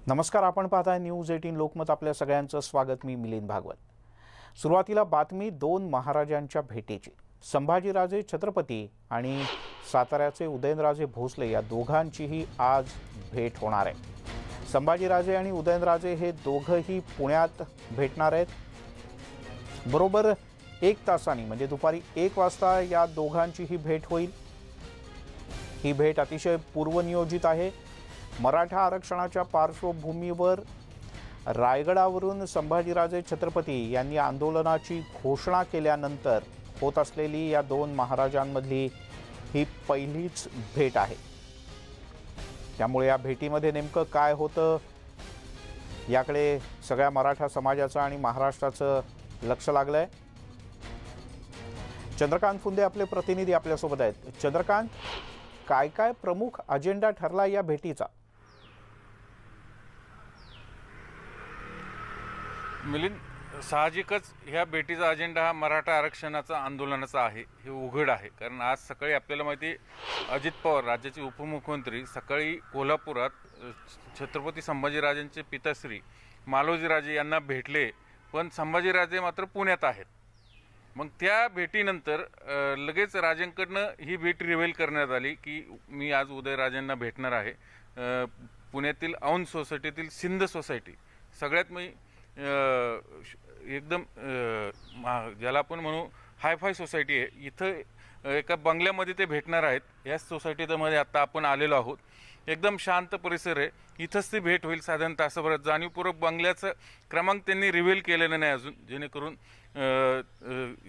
नमस्कार, आपण पाहताय न्यूज 18 लोकमत. आपल्या सगळ्यांचं स्वागत. मी मिलिंद भागवत. सुरुवातीला बातमी दोन महाराजांच्या भेटीची. संभाजीराजे छत्रपती आणि साताऱ्याचे उदयनराजे भोसले या दोघांचीही आज भेट होणार आहे. संभाजीराजे आणि उदयनराजे हे दोघंही पुण्यात भेटणार आहेत. बरोबर 1 तासांनी म्हणजे दुपारी 1 वाजता या दोघांची ही भेट होईल. ही भेट अतिशय पूर्वनियोजित आहे. मराठा आरक्षणाच्या पार्श्वभूमीवर रायगडावरून संभाजीराजे छत्रपती यांनी आंदोलनाची घोषणा केल्यानंतर होत असलेली या दोन महाराजांमधली ही पहिलीच भेट आहे. त्यामुळे या भेटीमध्ये नेमकं काय होतं याकडे सगळ्या मराठा समाजाचं आणि महाराष्ट्राचं लक्ष लागलंय. चंद्रकांत फुंदे आपले प्रतिनिधी आपल्यासोबत आहेत. चंद्रकांत, काय काय प्रमुख अजेंडा ठरला या भेटीचा? मिलिंद, साहजिकच ह्या भेटीचा अजेंडा हा मराठा आरक्षणाचा आंदोलनाचा आहे, हे उघड आहे. कारण आज सकाळी आपल्याला माहिती अजित पवार राज्याचे उपमुख्यमंत्री सकाळी कोल्हापुरात छत्रपती संभाजीराजांचे पिताश्री मालोजीराजे यांना भेटले, पण संभाजीराजे मात्र पुण्यात आहेत. मग त्या भेटीनंतर लगेच राजांकडनं ही भेट रिव्हील करण्यात आली की मी आज उदयराजांना भेटणार आहे. पुण्यातील औंध सोसायटीतील सिंध सोसायटी सगळ्यात मी एकदम ज्याला आपण म्हणू हायफाय सोसायटी आहे, इथं एका बंगल्यामध्ये ते भेटणार आहेत. याच सोसायटीमध्ये आता आपण आलेलो आहोत. एकदम शांत परिसर आहे. इथंच ती भेट होईल साधारण तासाभरात. जाणीवपूर्वक बंगल्याचं क्रमांक त्यांनी रिव्हील केलेलं नाही अजून, जेणेकरून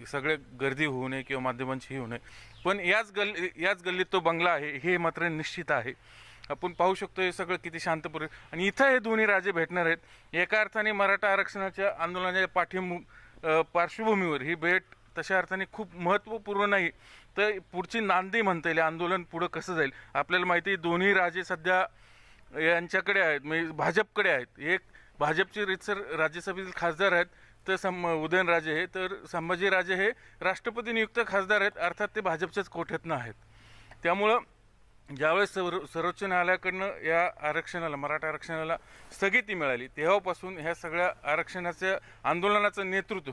सगळे गर्दी होऊ नये किंवा माध्यमांची होऊ नये. पण याच गल्लीत तो बंगला आहे हे मात्र निश्चित आहे. आपण पाहू शकतो हे सगळं किती शांत परिसर. आणि इथं हे दोन्ही राजे भेटणार आहेत. एका अर्थाने मराठा आरक्षणाच्या आंदोलनाच्या पार्श्वभूमीवर ही भेट तशा अर्थाने खूप महत्त्वपूर्ण नाही, तर पुढची नांदी म्हणता येईल. आंदोलन पुढं कसं जाईल आपल्याला माहिती आहे. दोन्ही राजे सध्या यांच्याकडे आहेत, म्हणजे भाजपकडे आहेत. एक भाजपचे रीतसर राज्यसभेतील खासदार आहेत, तर उदयनराजे हे, तर संभाजीराजे हे राष्ट्रपती नियुक्त खासदार आहेत. अर्थात ते भाजपच्याच कोठ्यातनं आहेत. त्यामुळं ज्यावेळेस सर्वोच्च न्यायालयाकडनं या आरक्षणाला, मराठा आरक्षणाला स्थगिती मिळाली, तेव्हापासून ह्या सगळ्या आरक्षणाच्या आंदोलनाचं नेतृत्व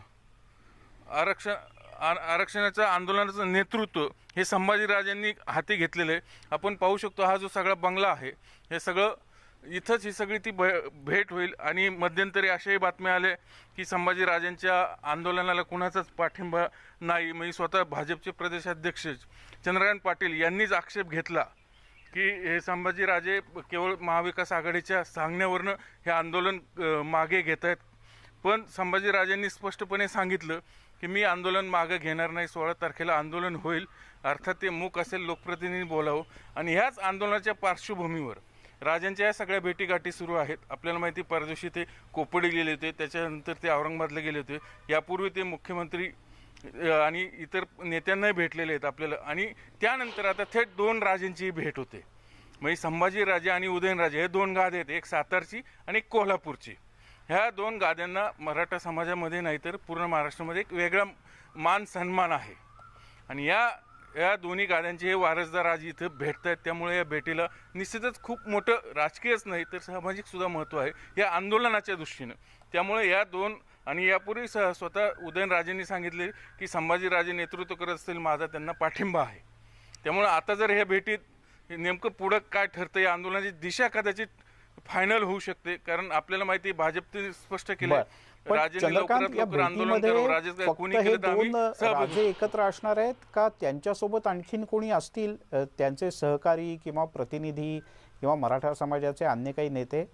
आरक्षणाच्या आंदोलनाचं नेतृत्व हे संभाजीराजांनी हाती घेतलेलं आहे. आपण पाहू शकतो हा जो सगळा बंगला आहे, हे सगळं इथंच ही सगळी ती भेट होईल. आणि मध्यंतरी अशाही बातम्या आल्या की संभाजीराजांच्या आंदोलनाला कुणाचाच पाठिंबा नाही. म्हणजे स्वतः भाजपचे प्रदेशाध्यक्ष चंद्रकांत पाटील यांनीच आक्षेप घेतला की हे संभाजीराजे केवळ महाविकास आघाडीच्या सांगण्यावरनं हे आंदोलन मागे घेत आहेत. पण संभाजीराजांनी स्पष्टपणे सांगितलं की मी आंदोलन मागे घेणार नाही. 16 तारखेला आंदोलन होईल. अर्थात ते मूक असेल, लोकप्रतिनिधी बोलावं. आणि ह्याच आंदोलनाच्या पार्श्वभूमीवर राजांच्या या सगळ्या भेटीगाठी सुरू आहेत. आपल्याला माहिती परदेशी ते कोपडी गेले होते, त्याच्यानंतर ते औरंगाबादला गेले होते. यापूर्वी ते मुख्यमंत्री आणि इतर नेत्यांनाही भेटलेले आहेत आपल्याला. आणि त्यानंतर आता थेट दोन राजांची भेट होते. म्हणजे संभाजीराजे आणि उदयनराजे हे दोन गादे आहेत, एक सातारची आणि एक कोल्हापूरची. ह्या दोन गाद्यांना मराठा समाजामध्ये नाही तर पूर्ण महाराष्ट्रामध्ये एक वेगळा मान सन्मान आहे. आणि या दोन्ही गाद्यांचे हे वारसदार आज इथं भेटत आहेत. त्यामुळे या भेटीला निश्चितच खूप मोठं राजकीयच नाही तर सामाजिक सुद्धा महत्त्व आहे या आंदोलनाच्या दृष्टीनं. त्यामुळे या दोन, आणि यापूर्वी स्वतः उदयनराजेंनी सांगितले की संभाजीराजे नेतृत्व करत असतील, माझा त्यांना पाठिंबा आहे. त्यामुळे आता जर ह्या भेटीत नेमकं पुढं काय ठरतं, या आंदोलनाची दिशा कदाचित फायनल होऊ शकते. कारण आपल्याला माहिती आहे भाजपने स्पष्ट केलं राजेंनी लवकरात लवकर आंदोलन करावं. राजे एकत्र असणार आहेत का त्यांच्यासोबत आणखीन कोणी असतील, त्यांचे सहकारी किंवा प्रतिनिधी किंवा मराठा समाजाचे अन्य काही नेते?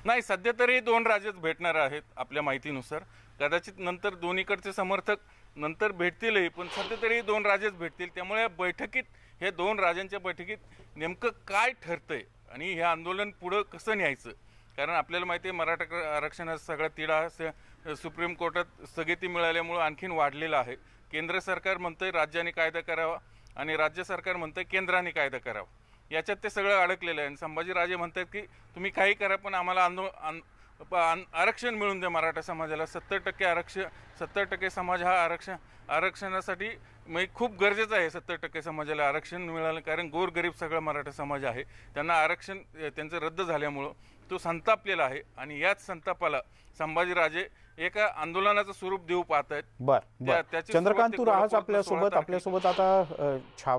नाही, सध्या तरी दोन राजेच भेटणार आहेत आपल्या माहितीनुसार. कदाचित नंतर दोन्हीकडचे समर्थक नंतर भेटतीलही, पण सध्या तरी दोन राजेच भेटतील. त्यामुळे या बैठकीत, हे दोन राजांच्या बैठकीत नेमकं काय ठरतंय आणि हे आंदोलन पुढं कसं न्यायचं. कारण आपल्याला माहिती आहे मराठा आरक्षणाचा सगळा तिढा सुप्रीम कोर्टात स्थगिती मिळाल्यामुळं आणखीन वाढलेला आहे. केंद्र सरकार म्हणतंय राज्याने कायदा करावा आणि राज्य सरकार म्हणतंय केंद्राने कायदा करावा. याच्यात ते सगळं अडकलेलं आहे. आणि संभाजीराजे म्हणतात की तुम्ही काही करा पण आम्हाला आरक्षण मिळून द्या. मराठा समाजाला 70% आरक्षण, 70% समाज हा आरक्षणासाठी म्हणजे खूप गरजेचं आहे 70% समाजाला आरक्षण मिळालं, कारण गोरगरीब सगळा मराठा समाज आहे, त्यांना आरक्षण त्यांचं रद्द झाल्यामुळं तो संतापलेला आहे आणि याच संतापाला संभाजीराजे एका आंदोलनाचं स्वरूप देऊ पाहत आहेत. बर चंद्रकांत, तू राहाच आपल्यासोबत आता छावा